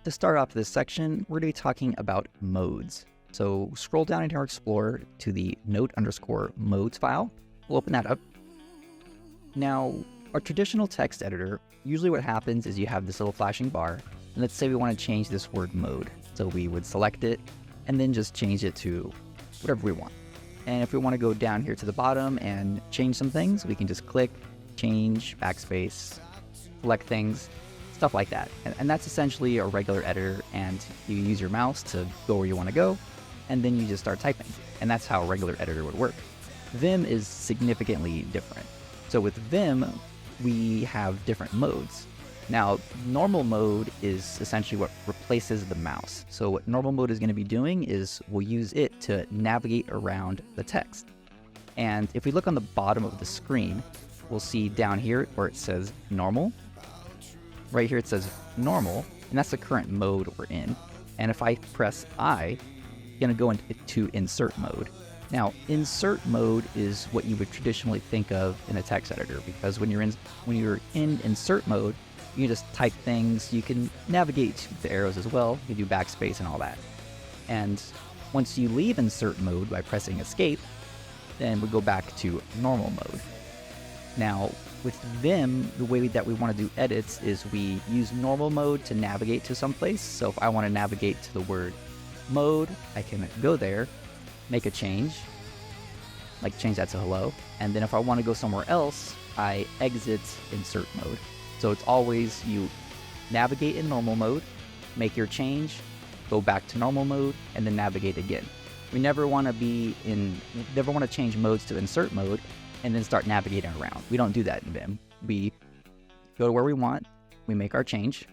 To start off this section, we're going to be talking about modes. So scroll down into our Explorer to the note_modes file. We'll open that up. Now, our traditional text editor, usually what happens is you have this little flashing bar, and let's say we want to change this word mode. So we would select it and then just change it to whatever we want. And if we want to go down here to the bottom and change some things, we can just click, change, backspace, select things, stuff like that. And that's essentially a regular editor, and you use your mouse to go where you want to go, and then you just start typing. And that's how a regular editor would work. Vim is significantly different. So with Vim, we have different modes. Now, normal mode is essentially what replaces the mouse. So what normal mode is going to be doing is we'll use it to navigate around the text. And if we look on the bottom of the screen, we'll see down here where it says normal. Right here it says normal, and that's the current mode we're in. And if I press I, I'm going to go into insert mode. Now, insert mode is what you would traditionally think of in a text editor, because when you're in insert mode, you can just type things. You can navigate the arrows as well. You can do backspace and all that. And once you leave insert mode by pressing escape, then we go back to normal mode. Now, with Vim, the way that we want to do edits is we use normal mode to navigate to someplace. So if I want to navigate to the word mode, I can go there, make a change, like change that to hello. And then if I want to go somewhere else, I exit insert mode. So it's always you navigate in normal mode, make your change, go back to normal mode, and then navigate again. We never want to change modes to insert mode and then start navigating around. We don't do that in Vim. We go to where we want, we make our change,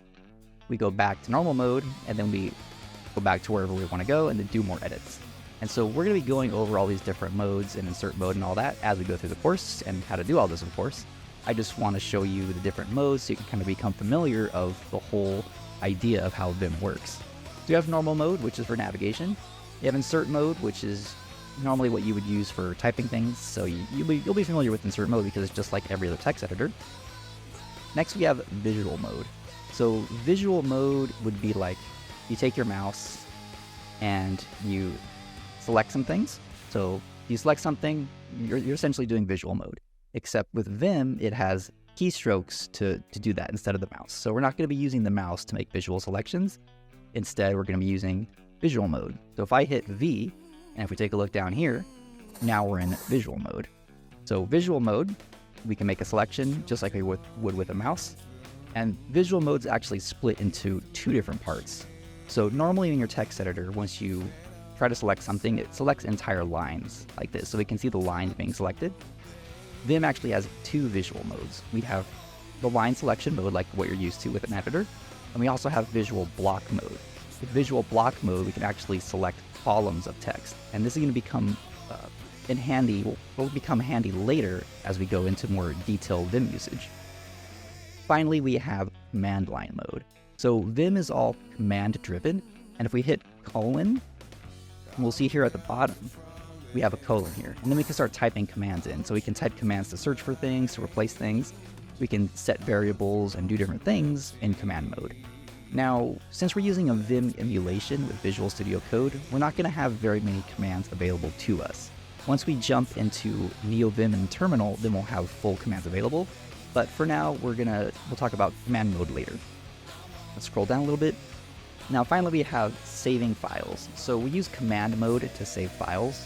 we go back to normal mode, and then we go back to wherever we want to go and then do more edits. And so we're going to be going over all these different modes and insert mode and all that as we go through the course, and how to do all this, of course. I just want to show you the different modes so you can kind of become familiar of the whole idea of how Vim works. So you have normal mode, which is for navigation. You have insert mode, which is normally what you would use for typing things. So you'll be familiar with insert mode because it's just like every other text editor. Next, we have visual mode. So visual mode would be like you take your mouse and you select some things. So you select something, you're essentially doing visual mode. Except with Vim, it has keystrokes to do that instead of the mouse. So we're not going to be using the mouse to make visual selections. Instead, we're going to be using visual mode. So if I hit V, and if we take a look down here, now we're in visual mode. So visual mode, we can make a selection just like we would with a mouse. And visual mode's actually split into two different parts. So normally in your text editor, once you try to select something, it selects entire lines like this. So we can see the lines being selected. Vim actually has two visual modes. We have the line selection mode, like what you're used to with an editor, and we also have visual block mode. With visual block mode, we can actually select columns of text, and this is going to become will become handy later as we go into more detailed Vim usage. Finally, we have command line mode. So Vim is all command driven, and if we hit colon, we'll see here at the bottom, we have a colon here, and then we can start typing commands in. So we can type commands to search for things, to replace things. We can set variables and do different things in command mode. Now, since we're using a Vim emulation with Visual Studio Code, we're not going to have very many commands available to us. Once we jump into Neovim and Terminal, then we'll have full commands available. But for now, we'll talk about command mode later. Let's scroll down a little bit. Now, finally, we have saving files. So we use command mode to save files.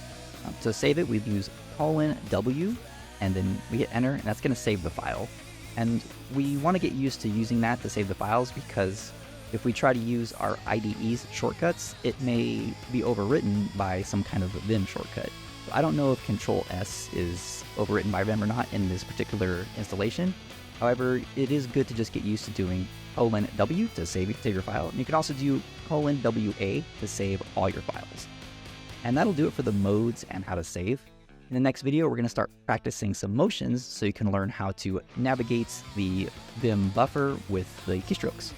To save it, we use :W, and then we hit enter, and that's going to save the file. And we want to get used to using that to save the files, because if we try to use our IDE's shortcuts, it may be overwritten by some kind of Vim shortcut. So I don't know if Control-S is overwritten by Vim or not in this particular installation. However, it is good to just get used to doing :W to save your file. And you can also do :WA to save all your files. And that'll do it for the modes and how to save. In the next video, we're going to start practicing some motions so you can learn how to navigate the Vim buffer with the keystrokes.